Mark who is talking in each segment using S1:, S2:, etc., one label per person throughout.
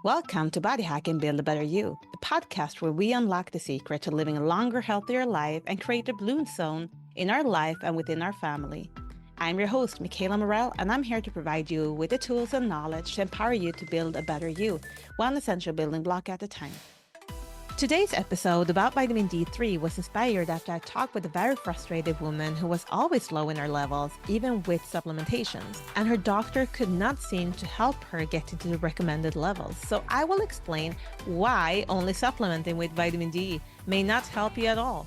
S1: Welcome to Body Hack and Build a Better You, the podcast where we unlock the secret to living a longer, healthier life and create a bloom zone in our life and within our family. I'm your host, Michaela Morell, and I'm here to provide you with the tools and knowledge to empower you to build a better you, one essential building block at a time. Today's episode about vitamin D3 was inspired after I talked with a very frustrated woman who was always low in her levels, even with supplementations, and her doctor could not seem to help her get into the recommended levels. So I will explain why only supplementing with vitamin D may not help you at all.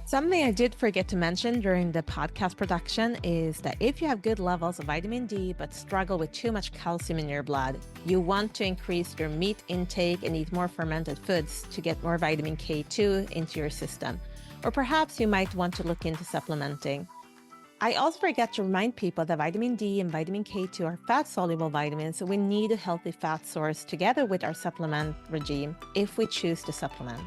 S1: Something I did forget to mention during the podcast production is that if you have good levels of vitamin D but struggle with too much calcium in your blood, you want to increase your meat intake and eat more fermented foods to get more vitamin K2 into your system. Or perhaps you might want to look into supplementing. I also forget to remind people that vitamin D and vitamin K2 are fat-soluble vitamins, so we need a healthy fat source together with our supplement regime if we choose to supplement.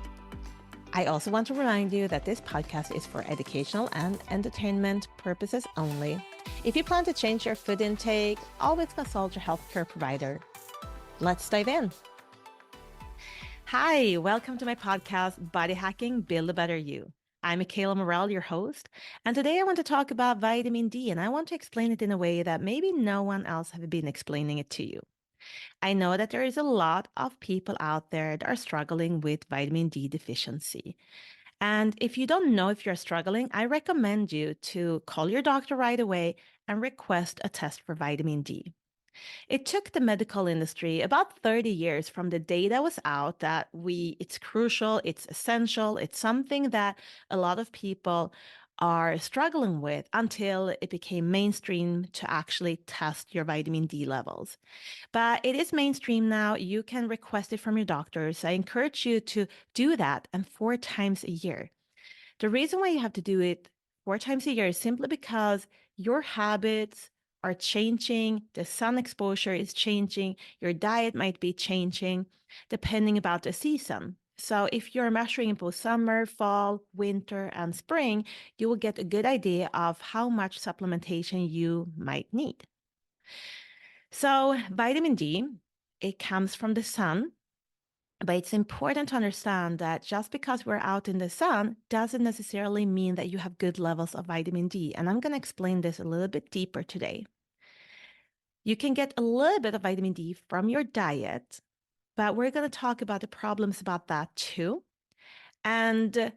S1: I also want to remind you that this podcast is for educational and entertainment purposes only. If you plan to change your food intake, always consult your healthcare provider. Let's dive in. Hi, welcome to my podcast, Body Hacking, Build a Better You. I'm Michaela Morell, your host, and today I want to talk about vitamin D, and I want to explain it in a way that maybe no one else has been explaining it to you. I know that there is a lot of people out there that are struggling with vitamin D deficiency. And if you don't know if you're struggling, I recommend you to call your doctor right away and request a test for vitamin D. It took the medical industry about 30 years from the data was out that it's crucial, it's essential, it's something that a lot of people are struggling with until it became mainstream to actually test your vitamin D levels. But it is mainstream now. You can request it from your doctors. I encourage you to do that and 4 times a year. The reason why you have to do it 4 times a year is simply because your habits are changing, the sun exposure is changing, your diet might be changing depending about the season. So if you're measuring in both summer, fall, winter, and spring, you will get a good idea of how much supplementation you might need. So vitamin D, it comes from the sun, but it's important to understand that just because we're out in the sun doesn't necessarily mean that you have good levels of vitamin D. And I'm going to explain this a little bit deeper today. You can get a little bit of vitamin D from your diet, but we're going to talk about the problems about that too. And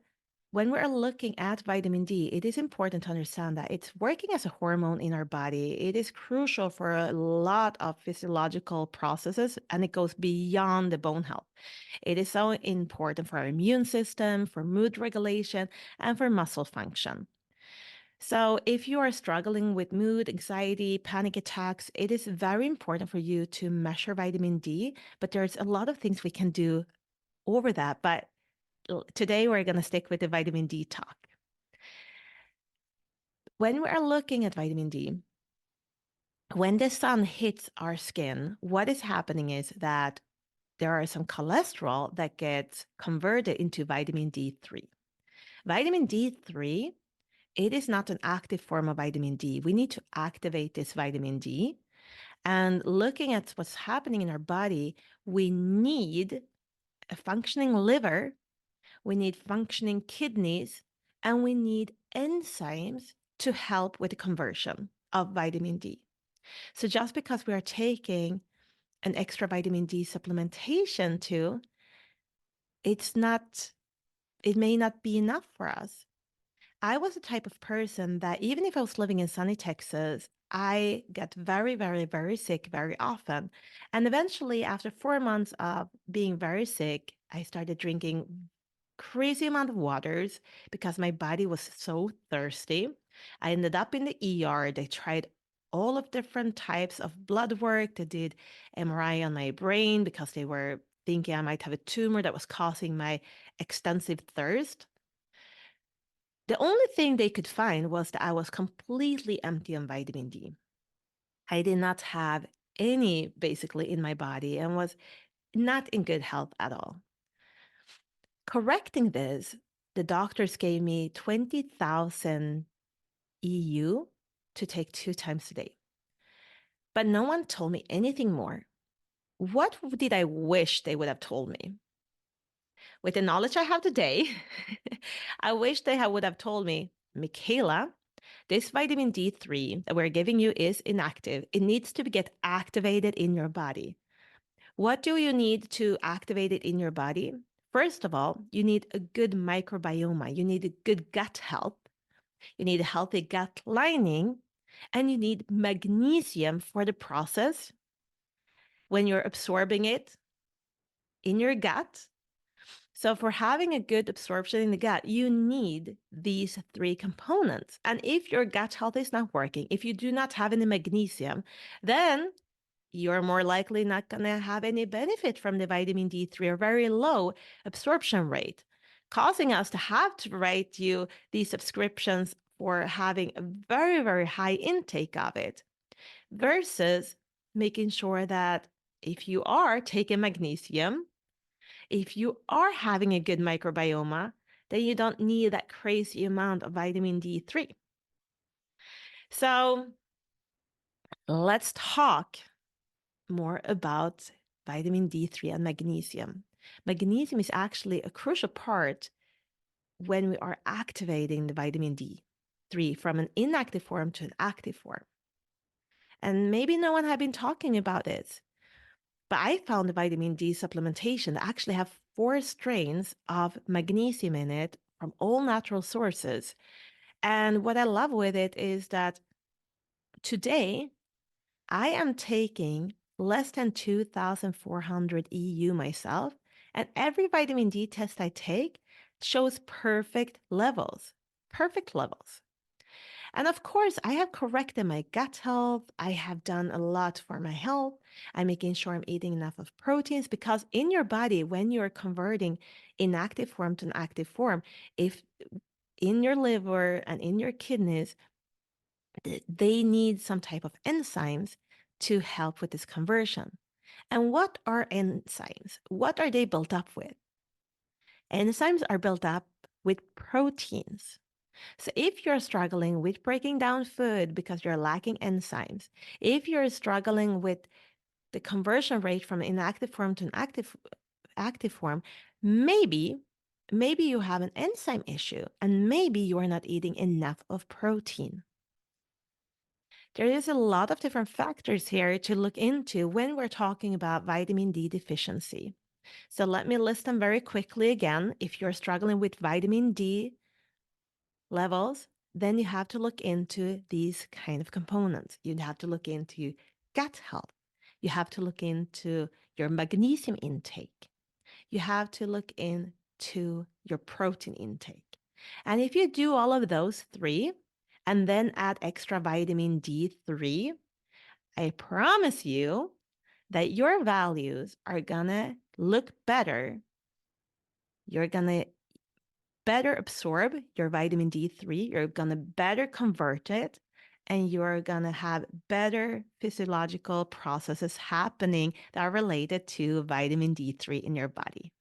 S1: when we're looking at vitamin D, it is important to understand that it's working as a hormone in our body. It is crucial for a lot of physiological processes, and it goes beyond the bone health. It is so important for our immune system, for mood regulation, and for muscle function. So if you are struggling with mood, anxiety, panic attacks, it is very important for you to measure vitamin D, but there's a lot of things we can do over that. But today we're going to stick with the vitamin D talk. When we are looking at vitamin D, when the sun hits our skin, what is happening is that there are some cholesterol that gets converted into vitamin D3. Vitamin D3, it is not an active form of vitamin D. We need to activate this vitamin D. And looking at what's happening in our body, we need a functioning liver, we need functioning kidneys, and we need enzymes to help with the conversion of vitamin D. So just because we are taking an extra vitamin D supplementation too, it may not be enough for us. I was the type of person that even if I was living in sunny Texas, I get very, very, very sick very often. And eventually, after 4 months of being very sick, I started drinking crazy amount of waters because my body was so thirsty. I ended up in the ER. They tried all of different types of blood work. They did MRI on my brain because they were thinking I might have a tumor that was causing my extensive thirst. The only thing they could find was that I was completely empty on vitamin D. I did not have any basically in my body and was not in good health at all. Correcting this, the doctors gave me 20,000 EU to take 2 times a day. But no one told me anything more. what did I wish they would have told me? With the knowledge I have today, I wish they would have told me, Michaela, this vitamin D3 that we're giving you is inactive. It needs to get activated in your body. What do you need to activate it in your body? First of all, you need a good microbiome. You need a good gut health. You need a healthy gut lining. And you need magnesium for the process when you're absorbing it in your gut. So for having a good absorption in the gut, you need these three components. And if your gut health is not working, if you do not have any magnesium, then you're more likely not going to have any benefit from the vitamin D3 or very low absorption rate, causing us to have to write you these subscriptions for having a very, very high intake of it versus making sure that if you are taking magnesium, if you are having a good microbiome, then you don't need that crazy amount of vitamin D3. So let's talk more about vitamin D3 and magnesium. Magnesium is actually a crucial part when we are activating the vitamin D3 from an inactive form to an active form. And maybe no one had been talking about it, but I found the vitamin D supplementation that actually have 4 strains of magnesium in it from all natural sources. And what I love with it is that today I am taking less than 2,400 EU myself, and every vitamin D test I take shows perfect levels. Perfect levels. And of course, I have corrected my gut health. I have done a lot for my health. I'm making sure I'm eating enough of proteins because in your body, when you're converting inactive form to an active form, if in your liver and in your kidneys, they need some type of enzymes to help with this conversion. And what are enzymes? What are they built up with? Enzymes are built up with proteins. So if you're struggling with breaking down food because you're lacking enzymes, if you're struggling with the conversion rate from inactive form to an active form, maybe you have an enzyme issue and maybe you are not eating enough of protein. There is a lot of different factors here to look into when we're talking about vitamin D deficiency. So let me list them very quickly again. If you're struggling with vitamin D levels, then you have to look into these kind of components. You'd have to look into gut health. You have to look into your magnesium intake. You have to look into your protein intake. And if you do all of those 3 and then add extra vitamin D3, I promise you that your values are gonna look better. You're gonna better absorb your vitamin D3, you're gonna better convert it, and you're gonna have better physiological processes happening that are related to vitamin D3 in your body.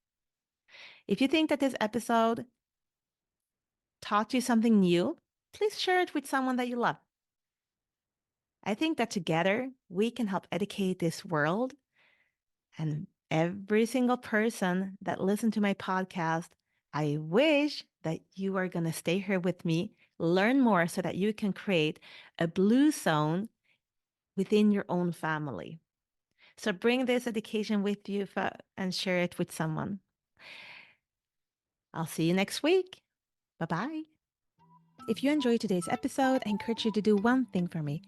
S1: If you think that this episode taught you something new, please share it with someone that you love. I think that together we can help educate this world, and every single person that listens to my podcast, I wish that you are going to stay here with me, learn more so that you can create a blue zone within your own family. So bring this education with you and share it with someone. I'll see you next week. Bye-bye. If you enjoyed today's episode, I encourage you to do one thing for me.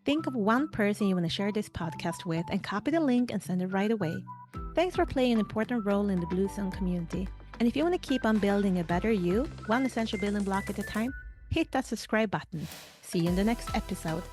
S1: Think of one person you want to share this podcast with and copy the link and send it right away. Thanks for playing an important role in the Blue Zone community. And if you want to keep on building a better you, one essential building block at a time, hit that subscribe button. See you in the next episode.